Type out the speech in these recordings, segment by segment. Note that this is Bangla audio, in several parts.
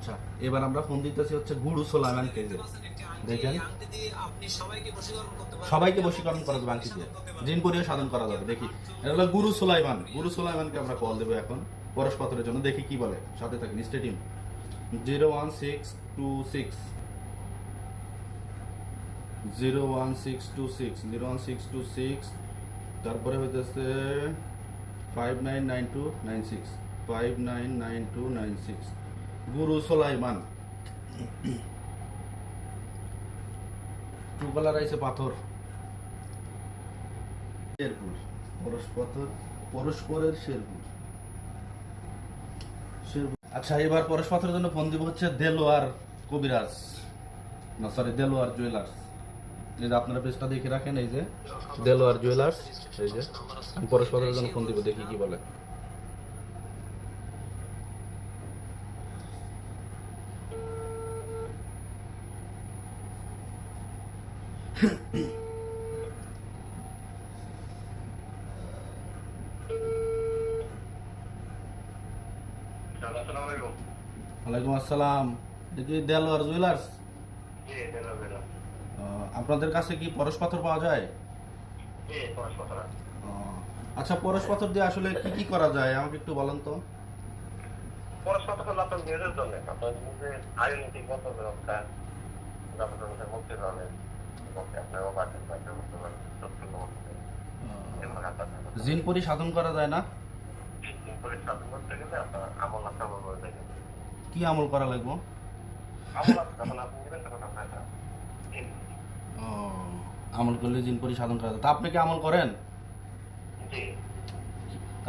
আচ্ছা, এবার আমরা ফোন দিতেছি হচ্ছে গুরু সোলাইমান কেজে। দেখেন, সবাইকে বশীকরণ করা যাবে আংটি দিয়ে, জিন পরিও সাধন করা যাবে। দেখি, এটা হলো গুরু সোলাইমান। গুরু সোলাইমানকে আমরা কল দেবো এখন পরশ পাথরের জন্য। দেখি কি বলে, সাথে থাকেন। স্টেডিয়াম 01626 01626 তারপরে হইতেছে 599296 599296 গুরু সোলাইমান। টু কালার আইছে পাথর, শেরপুর পরশ পাথর, পরস্পরের শেরপুর। আচ্ছা, এবার পরশ পাথরের জন্য ফোন দিব হচ্ছে দেলোয়ার কবিরাজ, না সরি দেলোয়ার জুয়েলার্স। এই যে আপনারা পেজটা দেখে রাখেন, এই যে দেলোয়ার জুয়েলার্স। এই যে আমি পরশ পাথরের জন্য ফোন দিব, দেখি কি বলে। ওয়ালাইকুম আসসালাম। দেখি দেলোয়ার জুয়েলার্স, আপনাদের কাছে কি পরশ পাথর পাওয়া যায়? আচ্ছা, পরশ পাথর দিয়ে আসলে কি কি করা যায় আমাকে একটু বলেন তো। পরশ পাথর হলো আপনার মেয়েদের জন্য, আপনার মধ্যে আয়োনিক বন্ধনের অবস্থা, আপনার মধ্যে মুক্তি পাবেন, আপনার অবাধের বাইরে করতে পারেন, জিনপুরি সাধন করা যায় না? জিনপুরি সাধন করতে গেলে আপনার আমল আপনার বলে যায়। কি আমল করা লাগবে? আমল যখন আপনি নেবেন তখন আপনার আমল করলে জিনপুরি সাধন করা যায়। তা আপনি কি আমল করেন? জি।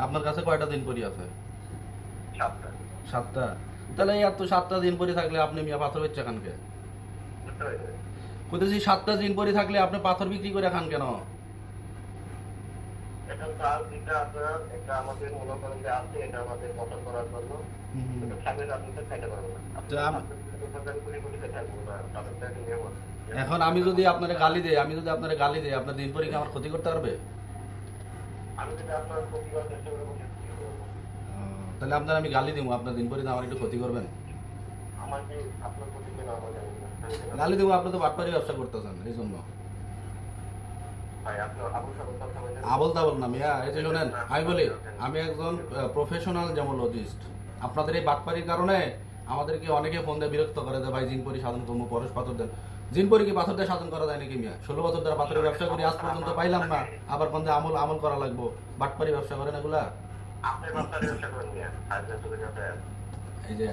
আপনার কাছে কয়টা দিনপুরি আছে? 7টা। 7টা? তাহলে এত 7টা দিনপুরি থাকলে আপনি মিয়া পাথর বেচে খান কে? কইতেছি 7টা দিনপুরি থাকলে আপনি পাথর বিক্রি করে খান কেন? এখন তার যেটা আপনার এটা আমাদের মনে করেন যে আছে, এটা আমাদের পছন্দ করার জন্য, কিন্তু খাবেন আপনি তো খাইতে পারবেন না। এখন আমি যদি আপনারে গালি দেই, আপনার দিনপুরি কি আমার ক্ষতি করতে পারবে? আমি যদি আপনার ক্ষতি করার চেষ্টা করবো, তাহলে আপনার আমি গালি দিব, আপনার দিনপুরি আমার একটু ক্ষতি করবেন? আমাকে আপনার ক্ষতি করে আমার গালি দেবো? আপনি তো বাটপারি ব্যবসা করতেছেন, এই জন্য। আবল তাবল না মিয়া। এই যে শোনেন, আমি বলি, আমি একজন প্রফেশনাল জ্যামোলজিস্ট। আপনাদের এই বাটপারির কারণে আমাদেরকে অনেকে ফোন দিয়ে বিরক্ত করে দেয়, ভাই জিনপরি সাধন করবো, পরশ পাথর দেন। জিনপরি কি পাথর দিয়ে সাধন করা যায় নাকি মিয়া? 16 বছর ধরে পাথরের ব্যবসা করি, আজ পর্যন্ত পাইলাম না। আবার কোন আমল আমল করা লাগবো? বাটপারি ব্যবসা করেন এগুলা? আপনি ব্যবসা করেন মিয়া, এই যে